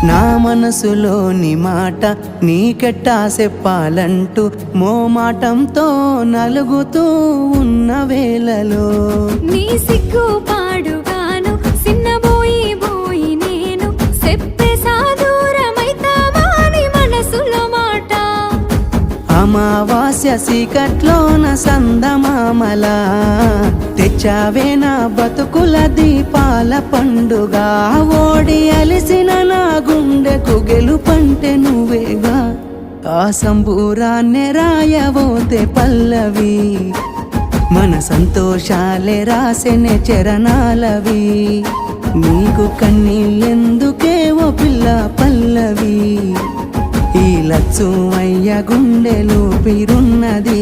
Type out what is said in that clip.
నా మనసులోని మాట నీకెట్టా చెప్పాలంటూ మోమాటంతో నలుగుతూ ఉన్న వేళలో నీ సిగ్గు పాడుగాను సిన్నబోయి బోయి నేను చెప్పేసా దూరమైతావాని మనసులో మాట అమావాస్య చీకట్లోన సందమామల తెచ్చావే నా బతుకుల దీపాల పండుగ ఓడి అలిసిన నా గుండెకు గెలుపంటే నువ్వేగా ఆ సంబూరాన్నే రాయవోతే పల్లవి మన సంతోషాలే రాసెనే చరణాలవి నీకు కన్నీళ్ళెందుకే ఓ పిల్ల పల్లవి ఈ లచ్చు అయ్య గుండెలు పిరున్నది